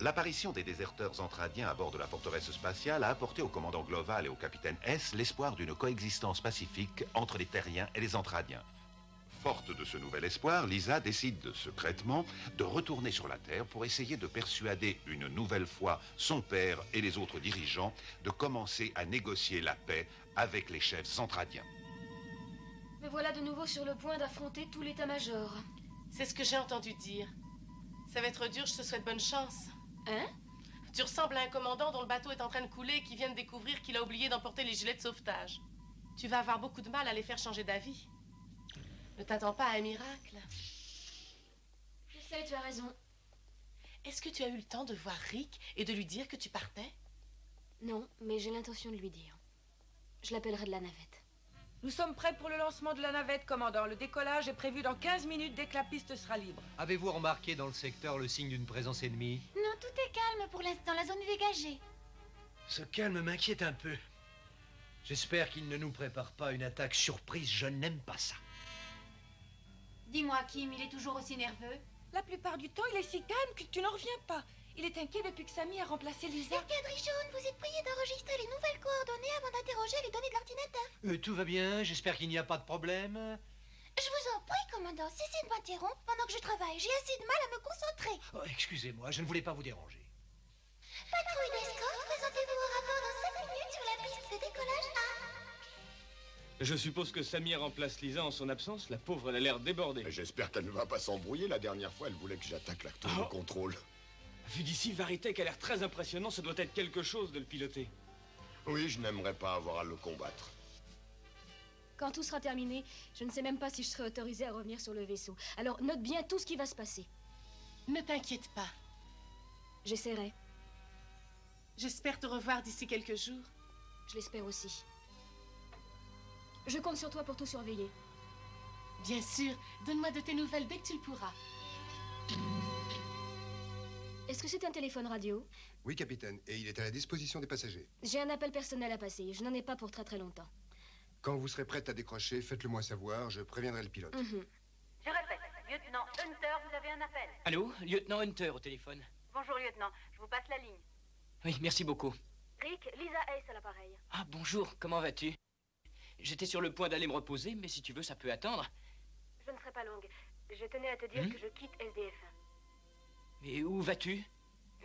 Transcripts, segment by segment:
L'apparition des déserteurs entradiens à bord de la forteresse spatiale a apporté au commandant Global et au capitaine S l'espoir d'une coexistence pacifique entre les terriens et les entradiens. Forte de ce nouvel espoir, Lisa décide secrètement de retourner sur la Terre pour essayer de persuader une nouvelle fois son père et les autres dirigeants de commencer à négocier la paix avec les chefs entradiens. Me voilà de nouveau sur le point d'affronter tout l'état-major. C'est ce que j'ai entendu dire. Ça va être dur, je te souhaite bonne chance. Hein? Tu ressembles à un commandant dont le bateau est en train de couler et qui vient de découvrir qu'il a oublié d'emporter les gilets de sauvetage. Tu vas avoir beaucoup de mal à les faire changer d'avis. Ne t'attends pas à un miracle. Je sais, tu as raison. Est-ce que tu as eu le temps de voir Rick et de lui dire que tu partais? Non, mais j'ai l'intention de lui dire. Je l'appellerai de la navette. Nous sommes prêts pour le lancement de la navette, commandant. Le décollage est prévu dans 15 minutes dès que la piste sera libre. Avez-vous remarqué dans le secteur le signe d'une présence ennemie? Non, tout est calme pour l'instant, la zone est dégagée. Ce calme m'inquiète un peu. J'espère qu'il ne nous prépare pas une attaque surprise, je n'aime pas ça. Dis-moi, Kim, il est toujours aussi nerveux? La plupart du temps, il est si calme que tu n'en reviens pas. Il est inquiet depuis que Samy a remplacé Lisa. Escadrille jaune, vous êtes prié d'enregistrer les nouvelles coordonnées avant d'interroger les données de l'ordinateur. Tout va bien, j'espère qu'il n'y a pas de problème. Je vous en prie, commandant, cessez de m'interrompre pendant que je travaille. J'ai assez de mal à me concentrer. Oh, excusez-moi, je ne voulais pas vous déranger. Patrouille d'escorte, présentez-vous au rapport dans 5 minutes sur la piste de décollage A. Je suppose que Samir remplace Lisa en son absence. La pauvre, elle a l'air débordée. J'espère qu'elle ne va pas s'embrouiller. La dernière fois, elle voulait que j'attaque la tour de contrôle. Vu d'ici, Varitek a l'air très impressionnant. Ça doit être quelque chose de le piloter. Oui, je n'aimerais pas avoir à le combattre. Quand tout sera terminé, je ne sais même pas si je serai autorisée à revenir sur le vaisseau. Alors note bien tout ce qui va se passer. Ne t'inquiète pas. J'essaierai. J'espère te revoir d'ici quelques jours. Je l'espère aussi. Je compte sur toi pour tout surveiller. Bien sûr, donne-moi de tes nouvelles dès que tu le pourras. Est-ce que c'est un téléphone radio? Oui, capitaine, et il est à la disposition des passagers. J'ai un appel personnel à passer. Je n'en ai pas pour très très longtemps. Quand vous serez prête à décrocher, faites-le moi savoir, je préviendrai le pilote. Je répète, lieutenant Hunter, vous avez un appel. Allô, lieutenant Hunter au téléphone. Bonjour, lieutenant, je vous passe la ligne. Oui, merci beaucoup. Rick, Lisa Ace à l'appareil. Ah, bonjour, comment vas-tu? J'étais sur le point d'aller me reposer, mais si tu veux, ça peut attendre. Je ne serai pas longue. Je tenais à te dire que je quitte SDF. Mais où vas-tu?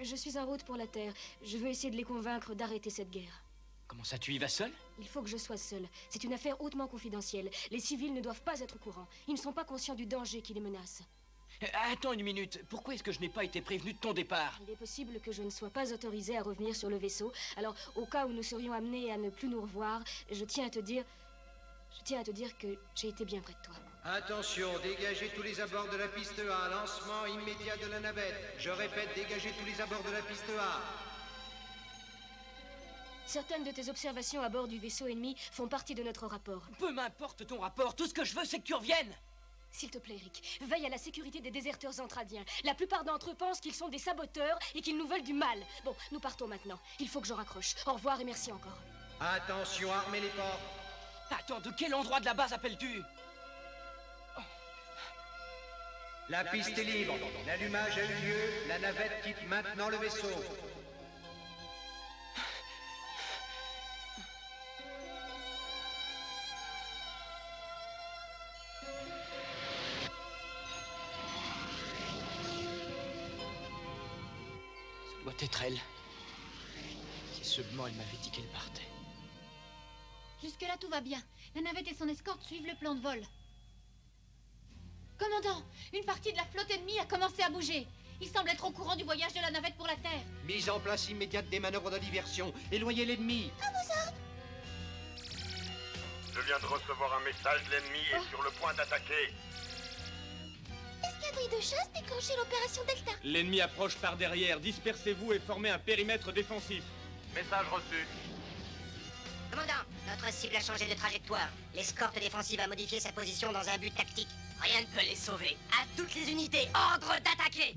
Je suis en route pour la Terre. Je veux essayer de les convaincre d'arrêter cette guerre. Comment ça, tu y vas seul? Il faut que je sois seule. C'est une affaire hautement confidentielle. Les civils ne doivent pas être au courant. Ils ne sont pas conscients du danger qui les menace. Attends une minute. Pourquoi est-ce que je n'ai pas été prévenu de ton départ? Il est possible que je ne sois pas autorisée à revenir sur le vaisseau. Alors, au cas où nous serions amenés à ne plus nous revoir, je tiens à te dire que j'ai été bien près de toi. Attention, dégagez tous les abords de la piste A. Lancement immédiat de la navette. Je répète, dégagez tous les abords de la piste A. Certaines de tes observations à bord du vaisseau ennemi font partie de notre rapport. Peu m'importe ton rapport. Tout ce que je veux, c'est que tu reviennes. S'il te plaît, Rick, veille à la sécurité des déserteurs entradiens. La plupart d'entre eux pensent qu'ils sont des saboteurs et qu'ils nous veulent du mal. Bon, nous partons maintenant. Il faut que je raccroche. Au revoir et merci encore. Attention, armez les portes. Attends, de quel endroit de la base appelles-tu? La piste est libre. L'allumage a eu lieu. La navette quitte maintenant le vaisseau. Ça doit être elle. Si seulement elle m'avait dit qu'elle partait. Jusque-là, tout va bien. La navette et son escorte suivent le plan de vol. Commandant, une partie de la flotte ennemie a commencé à bouger. Il semble être au courant du voyage de la navette pour la Terre. Mise en place immédiate des manœuvres de diversion. Éloignez l'ennemi. À vos ordres. Je viens de recevoir un message. L'ennemi est sur le point d'attaquer. Escadrille de chasse, déclenchez l'opération Delta. L'ennemi approche par derrière. Dispersez-vous et formez un périmètre défensif. Message reçu. Commandant, notre cible a changé de trajectoire. L'escorte défensive a modifié sa position dans un but tactique. Rien ne peut les sauver. À toutes les unités, ordre d'attaquer!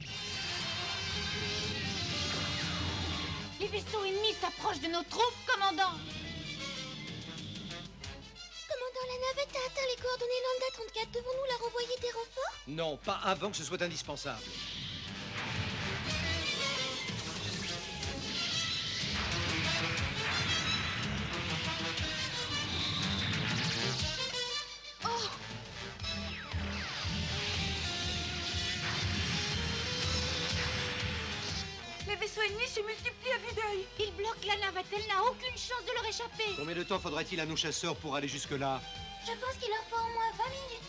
Les vaisseaux ennemis s'approchent de nos troupes, commandant. Commandant, la navette a atteint les coordonnées Lambda 34. Devons-nous la renvoyer des renforts? Non, pas avant que ce soit indispensable. vaisseau ennemi se multiplie à vue d'œil. Il bloque la navette, elle n'a aucune chance de leur échapper. Combien de temps faudrait-il à nos chasseurs pour aller jusque-là? Je pense qu'il leur faut au moins 20 minutes.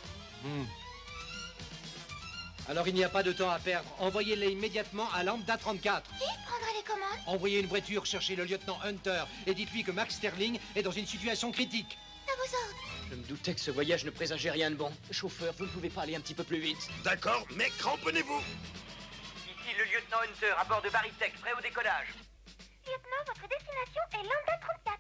Alors il n'y a pas de temps à perdre. Envoyez-les immédiatement à Lambda 34. Qui prendra les commandes? Envoyez une voiture chercher le lieutenant Hunter et dites-lui que Max Sterling est dans une situation critique. À vos ordres. Je me doutais que ce voyage ne présageait rien de bon. Chauffeur, vous ne pouvez pas aller un petit peu plus vite? D'accord, mais cramponnez-vous. Ici le lieutenant Hunter à bord de Baritech, prêt au décollage. Lieutenant, votre destination est Lambda 34.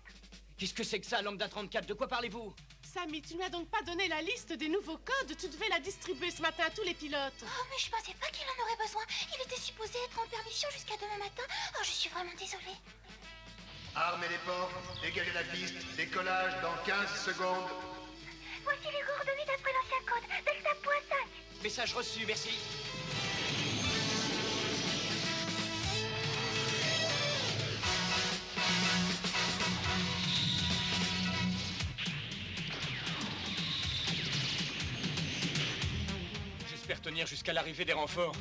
Qu'est-ce que c'est que ça, Lambda 34? De quoi parlez-vous? Sammy, tu ne lui as donc pas donné la liste des nouveaux codes? Tu devais la distribuer ce matin à tous les pilotes. Oh, mais je pensais pas qu'il en aurait besoin. Il était supposé être en permission jusqu'à demain matin. Oh, je suis vraiment désolée. Armez les portes, dégagez la piste, décollage dans 15 secondes. Voici les coordonnées d'après l'ancien code. Delta.5. Message reçu, merci. J'espère tenir jusqu'à l'arrivée des renforts.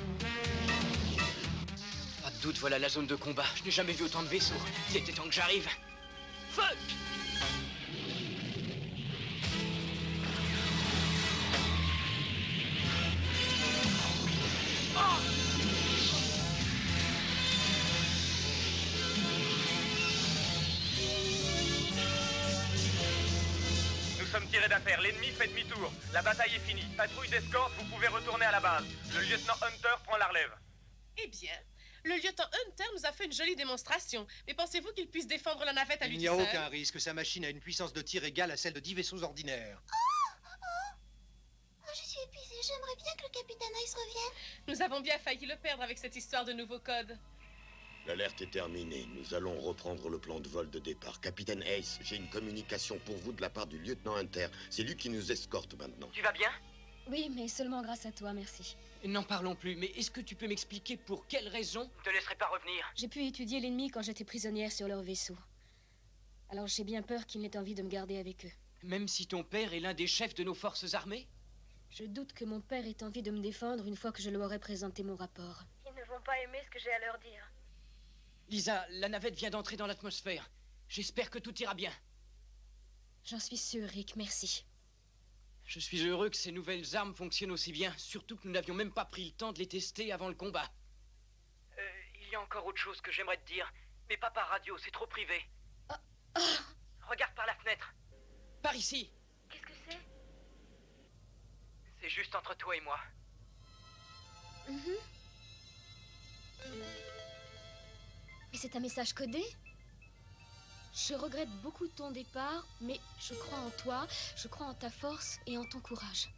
Pas de doute, voilà la zone de combat. Je n'ai jamais vu autant de vaisseaux. Il était temps que j'arrive. Feu! Nous sommes tirés d'affaire, l'ennemi fait demi-tour. La bataille est finie. Patrouille d'escorte, vous pouvez retourner à la base. Le lieutenant Hunter prend la relève. Eh bien, le lieutenant Hunter nous a fait une jolie démonstration. Mais pensez-vous qu'il puisse défendre la navette à lui Il n'y a tout seul? aucun risque. Sa machine a une puissance de tir égale à celle de 10 vaisseaux ordinaires. Oh, je suis épuisée. J'aimerais bien que le capitaine Ice revienne. Nous avons bien failli le perdre avec cette histoire de nouveaux codes. L'alerte est terminée. Nous allons reprendre le plan de vol de départ. Capitaine Ace, j'ai une communication pour vous de la part du lieutenant Hunter. C'est lui qui nous escorte maintenant. Tu vas bien? Oui, mais seulement grâce à toi, merci. N'en parlons plus, mais est-ce que tu peux m'expliquer pour quelle raison? Je te laisserai pas revenir. J'ai pu étudier l'ennemi quand j'étais prisonnière sur leur vaisseau. Alors j'ai bien peur qu'ils n'aient envie de me garder avec eux. Même si ton père est l'un des chefs de nos forces armées? Je doute que mon père ait envie de me défendre une fois que je leur aurai présenté mon rapport. Ils ne vont pas aimer ce que j'ai à leur dire. Lisa, la navette vient d'entrer dans l'atmosphère. J'espère que tout ira bien. J'en suis sûre, Rick, merci. Je suis heureux que ces nouvelles armes fonctionnent aussi bien, surtout que nous n'avions même pas pris le temps de les tester avant le combat. Il y a encore autre chose que j'aimerais te dire, mais pas par radio, c'est trop privé. Regarde par la fenêtre. Par ici. Qu'est-ce que c'est? C'est juste entre toi et moi. Mais c'est un message codé? Je regrette beaucoup ton départ, mais je crois en toi, je crois en ta force et en ton courage.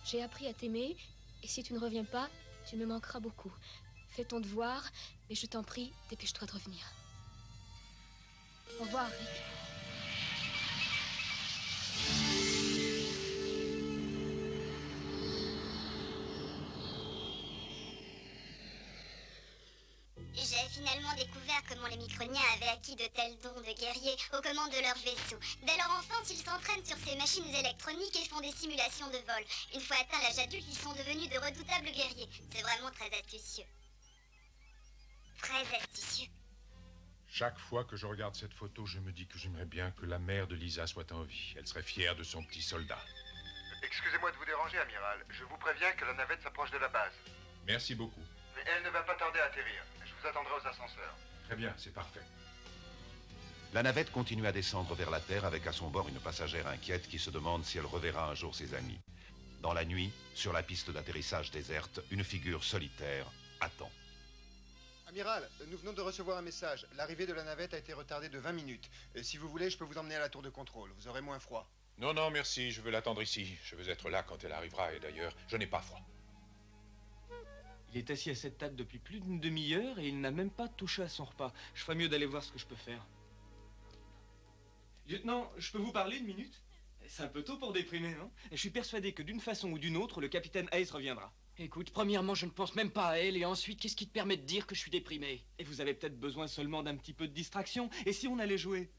J'ai appris à t'aimer, et si tu ne reviens pas, tu me manqueras beaucoup. Fais ton devoir, mais je t'en prie, dépêche-toi de revenir. Au revoir, Rick. J'ai finalement découvert comment les Microniens avaient acquis de tels dons de guerriers aux commandes de leur vaisseau. Dès leur enfance, ils s'entraînent sur ces machines électroniques et font des simulations de vol. Une fois atteints l'âge adulte, ils sont devenus de redoutables guerriers. C'est vraiment très astucieux. Très astucieux. Chaque fois que je regarde cette photo, je me dis que j'aimerais bien que la mère de Lisa soit en vie. Elle serait fière de son petit soldat. Excusez-moi de vous déranger, amiral. Je vous préviens que la navette s'approche de la base. Merci beaucoup. Mais elle ne va pas tarder à atterrir. Je vous attendrai aux ascenseurs. Très bien, c'est parfait. La navette continue à descendre vers la Terre avec à son bord une passagère inquiète qui se demande si elle reverra un jour ses amis. Dans la nuit, sur la piste d'atterrissage déserte, une figure solitaire attend. Amiral, nous venons de recevoir un message. L'arrivée de la navette a été retardée de 20 minutes. Si vous voulez, je peux vous emmener à la tour de contrôle. Vous aurez moins froid. Non, non, merci. Je veux l'attendre ici. Je veux être là quand elle arrivera. Et d'ailleurs, je n'ai pas froid. Il est assis à cette table depuis plus d'une demi-heure et il n'a même pas touché à son repas. Je ferais mieux d'aller voir ce que je peux faire. Lieutenant, je peux vous parler une minute? C'est un peu tôt pour déprimer, non? Je suis persuadé que d'une façon ou d'une autre, le capitaine Ace reviendra. Écoute, premièrement, je ne pense même pas à elle, et ensuite, qu'est-ce qui te permet de dire que je suis déprimé? Et vous avez peut-être besoin seulement d'un petit peu de distraction. Et si on allait jouer?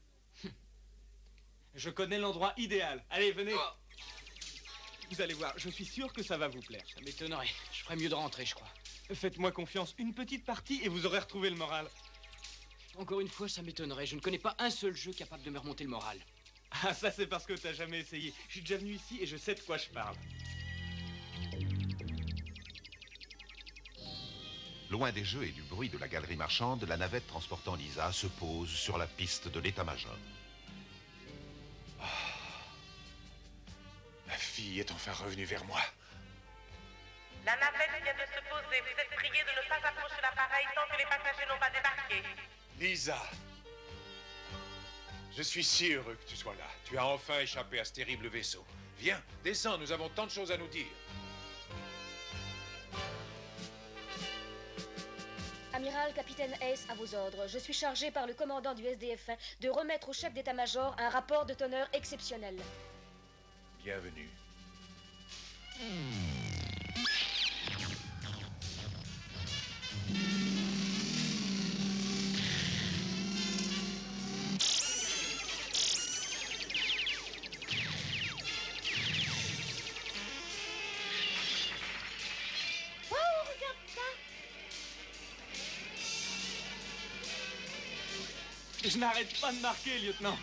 Je connais l'endroit idéal. Allez, venez. Vous allez voir, je suis sûr que ça va vous plaire. Ça m'étonnerait. Je ferais mieux de rentrer, je crois. Faites-moi confiance, une petite partie et vous aurez retrouvé le moral. Encore une fois, ça m'étonnerait. Je ne connais pas un seul jeu capable de me remonter le moral. Ah, ça c'est parce que t'as jamais essayé. Je suis déjà venu ici et je sais de quoi je parle. Loin des jeux et du bruit de la galerie marchande, la navette transportant Lisa se pose sur la piste de l'état-major. Ma fille est enfin revenue vers moi. La navette vient de se poser. Vous êtes prié de ne pas approcher l'appareil tant que les passagers n'ont pas débarqué. Lisa, je suis si heureux que tu sois là. Tu as enfin échappé à ce terrible vaisseau. Viens, descends, nous avons tant de choses à nous dire. Amiral, capitaine Ace, à vos ordres. Je suis chargé par le commandant du SDF-1 de remettre au chef d'état-major un rapport de teneur exceptionnel. Bienvenue. Je n'arrête pas de marquer, lieutenant.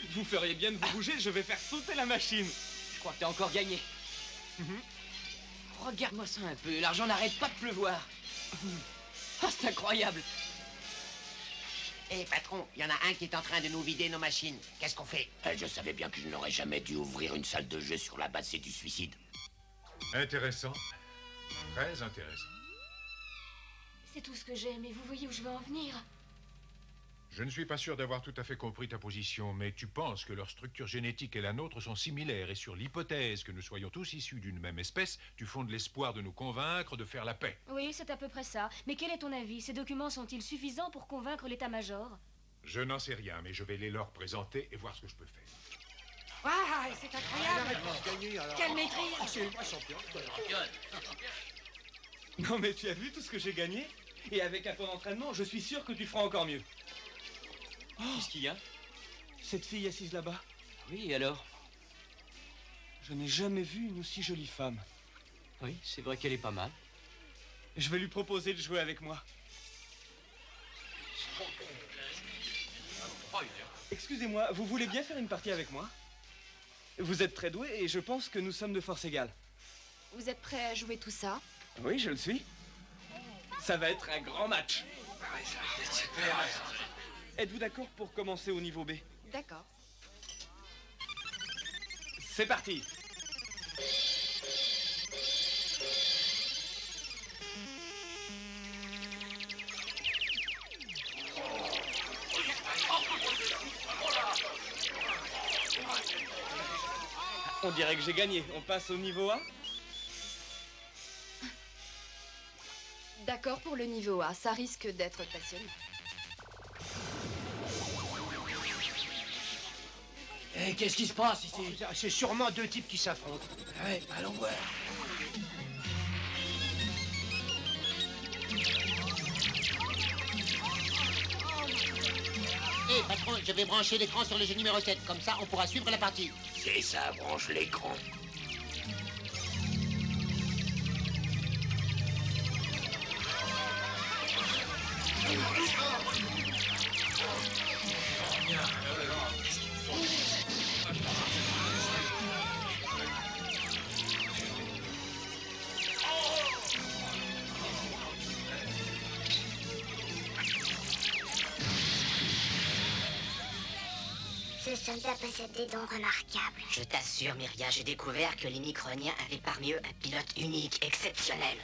Vous feriez bien de vous bouger, je vais faire sauter la machine. Je crois que t'as encore gagné. Regarde-moi ça un peu, l'argent n'arrête pas de pleuvoir. Ah, c'est incroyable. Hé, patron, il y en a un qui est en train de nous vider nos machines. Qu'est-ce qu'on fait? Je savais bien que je n'aurais jamais dû ouvrir une salle de jeu sur la base, c'est du suicide. Intéressant. Très intéressant. C'est tout ce que j'ai, mais vous voyez où je veux en venir. Je ne suis pas sûr d'avoir tout à fait compris ta position, mais tu penses que leur structure génétique et la nôtre sont similaires, et sur l'hypothèse que nous soyons tous issus d'une même espèce, tu fondes l'espoir de nous convaincre de faire la paix. Oui, c'est à peu près ça. Mais quel est ton avis? Ces documents sont-ils suffisants pour convaincre l'état-major? Je n'en sais rien, mais je vais les leur présenter et voir ce que je peux faire. Ah, c'est incroyable. Quelle maîtrise. C'est une champion. Non mais tu as vu tout ce que j'ai gagné? Et avec un peu d'entraînement, je suis sûr que tu feras encore mieux. Qu'est-ce qu'il y a? Cette fille assise là-bas. Oui, et alors? Je n'ai jamais vu une aussi jolie femme. Oui, c'est vrai qu'elle est pas mal. Je vais lui proposer de jouer avec moi. Excusez-moi, vous voulez bien faire une partie avec moi? Vous êtes très doué et je pense que nous sommes de force égale. Vous êtes prêt à jouer tout ça? Oui, je le suis. Ça va être un grand match. Êtes-vous d'accord pour commencer au niveau B? D'accord. C'est parti. On dirait que j'ai gagné. On passe au niveau A? D'accord pour le niveau A, ça risque d'être passionnant. Qu'est-ce qui se passe ici? C'est sûrement deux types qui s'affrontent. Ouais, allons voir. Hé, patron, je vais brancher l'écran sur le jeu numéro 7. Comme ça, on pourra suivre la partie. C'est ça, branche l'écran. Ce soldat possède des dons remarquables. Je t'assure, Myria, j'ai découvert que les Microniens avaient parmi eux un pilote unique, exceptionnel.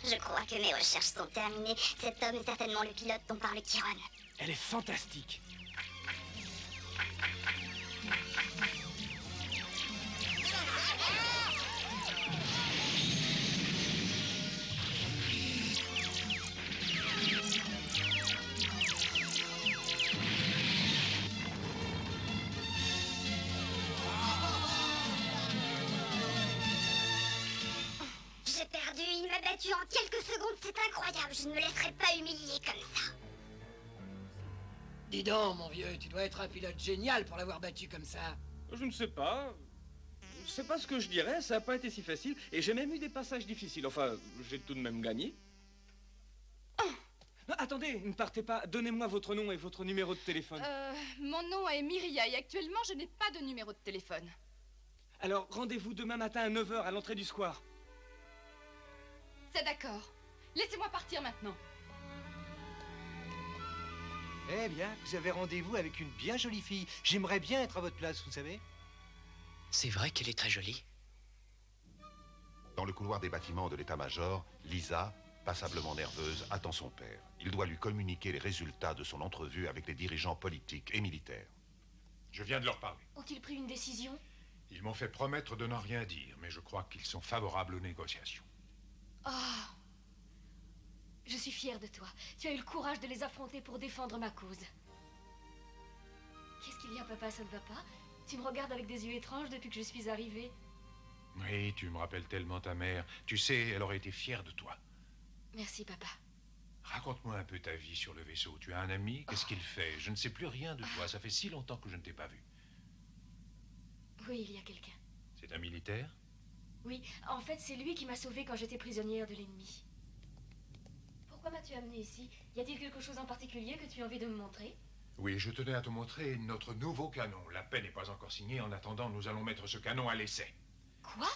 Je crois que mes recherches sont terminées. Cet homme est certainement le pilote dont parle Chiron. Elle est fantastique. J'ai perdu, il m'a battu en quelques secondes, c'est incroyable. Je ne me laisserai pas humilier comme ça. Dis donc, mon vieux, tu dois être un pilote génial pour l'avoir battu comme ça. Je ne sais pas. c'est pas ce que je dirais, ça n'a pas été si facile. Et j'ai même eu des passages difficiles. Enfin, j'ai tout de même gagné. Non, attendez, ne partez pas. Donnez-moi votre nom et votre numéro de téléphone. Mon nom est Myria et actuellement, je n'ai pas de numéro de téléphone. Alors, rendez-vous demain matin à 9h à l'entrée du square. C'est d'accord. Laissez-moi partir maintenant. Eh bien, vous avez rendez-vous avec une bien jolie fille. J'aimerais bien être à votre place, vous savez. C'est vrai qu'elle est très jolie. Dans le couloir des bâtiments de l'état-major, Lisa, passablement nerveuse, attend son père. Il doit lui communiquer les résultats de son entrevue avec les dirigeants politiques et militaires. Je viens de leur parler. Ont-ils pris une décision? Ils m'ont fait promettre de n'en rien dire, mais je crois qu'ils sont favorables aux négociations. Ah, je suis fière de toi. Tu as eu le courage de les affronter pour défendre ma cause. Qu'est-ce qu'il y a, papa? Ça ne va pas? Tu me regardes avec des yeux étranges depuis que je suis arrivée. Oui, tu me rappelles tellement ta mère. Tu sais, elle aurait été fière de toi. Merci, papa. Raconte-moi un peu ta vie sur le vaisseau. Tu as un ami? Qu'est-ce qu'il fait? Je ne sais plus rien de toi. Ça fait si longtemps que je ne t'ai pas vu. Oui, il y a quelqu'un. C'est un militaire? Oui, en fait, c'est lui qui m'a sauvée quand j'étais prisonnière de l'ennemi. Pourquoi m'as-tu amenée ici? Y a-t-il quelque chose en particulier que tu as envie de me montrer? Oui, je tenais à te montrer notre nouveau canon. La paix n'est pas encore signée. En attendant, nous allons mettre ce canon à l'essai. Quoi?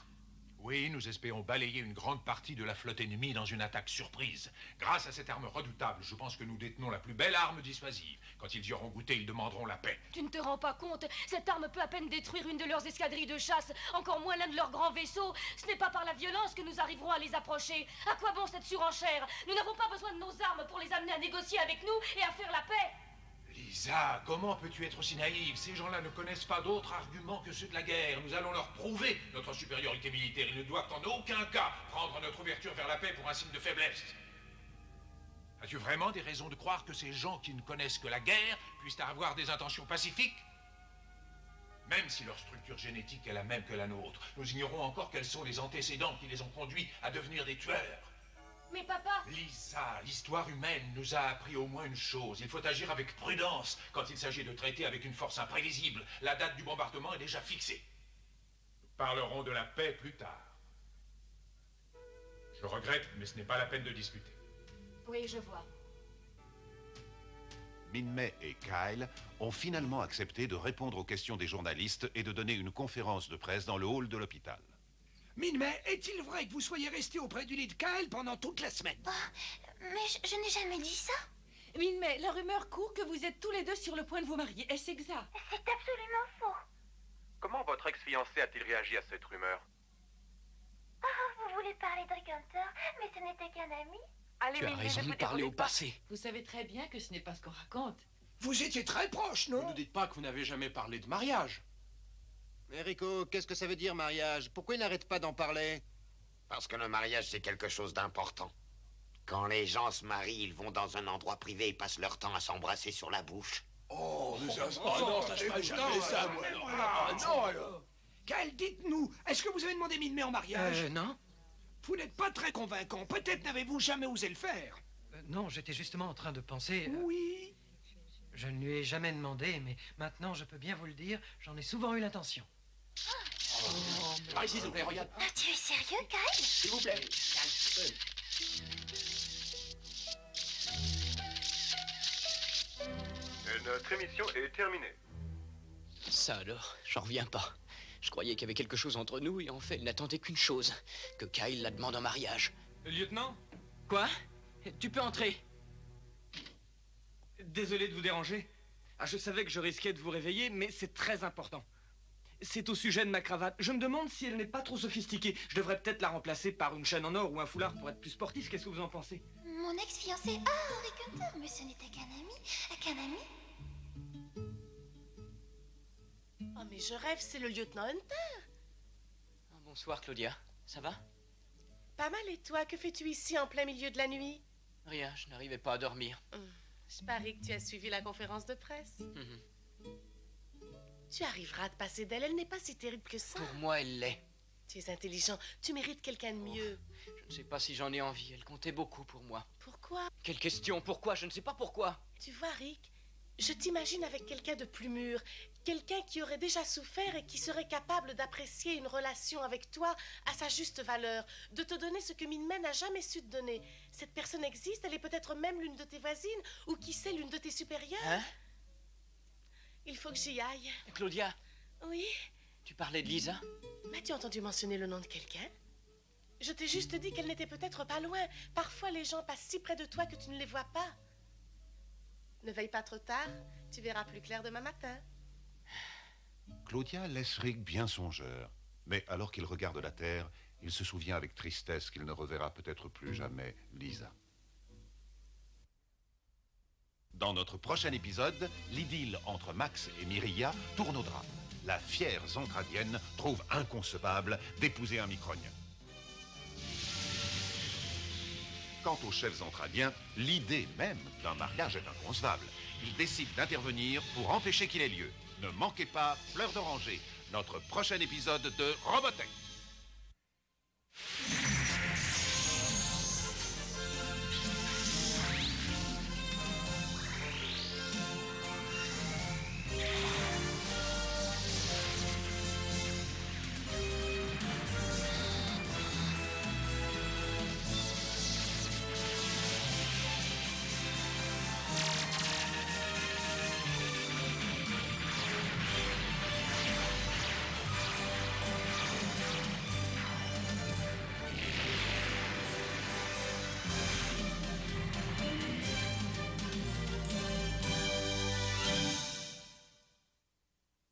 Oui, nous espérons balayer une grande partie de la flotte ennemie dans une attaque surprise. Grâce à cette arme redoutable, je pense que nous détenons la plus belle arme dissuasive. Quand ils y auront goûté, ils demanderont la paix. Tu ne te rends pas compte? Cette arme peut à peine détruire une de leurs escadrilles de chasse, encore moins l'un de leurs grands vaisseaux. Ce n'est pas par la violence que nous arriverons à les approcher. À quoi bon cette surenchère? Nous n'avons pas besoin de nos armes pour les amener à négocier avec nous et à faire la paix. Lisa, comment peux-tu être aussi naïve? Ces gens-là ne connaissent pas d'autres arguments que ceux de la guerre. Nous allons leur prouver notre supériorité militaire. Ils ne doivent en aucun cas prendre notre ouverture vers la paix pour un signe de faiblesse. As-tu vraiment des raisons de croire que ces gens qui ne connaissent que la guerre puissent avoir des intentions pacifiques? Même si leur structure génétique est la même que la nôtre, nous ignorons encore quels sont les antécédents qui les ont conduits à devenir des tueurs. Mais papa... Lisa, l'histoire humaine nous a appris au moins une chose. Il faut agir avec prudence quand il s'agit de traiter avec une force imprévisible. La date du bombardement est déjà fixée. Nous parlerons de la paix plus tard. Je regrette, mais ce n'est pas la peine de discuter. Oui, je vois. Min-May et Kyle ont finalement accepté de répondre aux questions des journalistes et de donner une conférence de presse dans le hall de l'hôpital. Min-May, est-il vrai que vous soyez resté auprès du lit de Kyle pendant toute la semaine? Mais je n'ai jamais dit ça. Min-May, la rumeur court que vous êtes tous les deux sur le point de vous marier. Est-ce exact? C'est absolument faux. Comment votre ex-fiancé a-t-il réagi à cette rumeur? Oh, vous voulez parler de Hunter, mais ce n'était qu'un ami. Allez, Tu as Min-May, raison ne de vous parler déroulez au pas. passé. Vous savez très bien que ce n'est pas ce qu'on raconte. Vous étiez très proches, non? Ne nous dites pas que vous n'avez jamais parlé de mariage. Enrico, qu'est-ce que ça veut dire, mariage? Pourquoi il n'arrête pas d'en parler? Parce que le mariage, c'est quelque chose d'important. Quand les gens se marient, ils vont dans un endroit privé et passent leur temps à s'embrasser sur la bouche. Oh, non, ça se fait jamais ça, moi. Ah, non, alors. Kyle, dites-nous, est-ce que vous avez demandé Min-May en mariage? Non. Vous n'êtes pas très convaincant. Peut-être n'avez-vous jamais osé le faire. Non, j'étais justement en train de penser... Oui. Je ne lui ai jamais demandé, mais maintenant, je peux bien vous le dire, j'en ai souvent eu l'intention. Par ici, s'il vous plaît, regarde. Ah, tu es sérieux, Kyle? S'il vous plaît. Notre émission est terminée. Ça alors, j'en reviens pas. Je croyais qu'il y avait quelque chose entre nous et en fait, il n'attendait qu'une chose. Que Kyle la demande en mariage. Lieutenant? Quoi? Tu peux entrer. Désolé de vous déranger. Ah, je savais que je risquais de vous réveiller, mais c'est très important. C'est au sujet de ma cravate. Je me demande si elle n'est pas trop sophistiquée. Je devrais peut-être la remplacer par une chaîne en or ou un foulard pour être plus sportif. Qu'est-ce que vous en pensez? Mon ex-fiancé... Ah, Rick Hunter, mais ce n'était qu'un ami. Qu'un ami? Oh, mais je rêve, c'est le lieutenant Hunter. Bonsoir, Claudia. Ça va? Pas mal, et toi? Que fais-tu ici en plein milieu de la nuit? Rien, je n'arrivais pas à dormir. Je parie que tu as suivi la conférence de presse. Tu arriveras à te passer d'elle, elle n'est pas si terrible que ça. Pour moi, elle l'est. Tu es intelligent, tu mérites quelqu'un de mieux. Je ne sais pas si j'en ai envie, elle comptait beaucoup pour moi. Pourquoi? Quelle question? Pourquoi? Je ne sais pas pourquoi. Tu vois, Rick, je t'imagine avec quelqu'un de plus mûr, Quelqu'un qui aurait déjà souffert et qui serait capable d'apprécier une relation avec toi à sa juste valeur, de te donner ce que Min-Mei n'a jamais su te donner. Cette personne existe, elle est peut-être même l'une de tes voisines, ou qui sait, l'une de tes supérieures. Hein? Il faut que j'y aille. Claudia, Oui? tu parlais de Lisa? M'as-tu entendu mentionner le nom de quelqu'un? Je t'ai juste dit qu'elle n'était peut-être pas loin. Parfois, les gens passent si près de toi que tu ne les vois pas. Ne veille pas trop tard, tu verras plus clair demain matin. Claudia laisse Rick bien songeur. Mais alors qu'il regarde la terre, il se souvient avec tristesse qu'il ne reverra peut-être plus jamais Lisa. Dans notre prochain épisode, l'idylle entre Max et Mireia tourne au drame. La fière Zentradienne trouve inconcevable d'épouser un micronien. Quant au chef Zentradien, l'idée même d'un mariage est inconcevable. Il décide d'intervenir pour empêcher qu'il ait lieu. Ne manquez pas Fleur d'Oranger, notre prochain épisode de Robotech.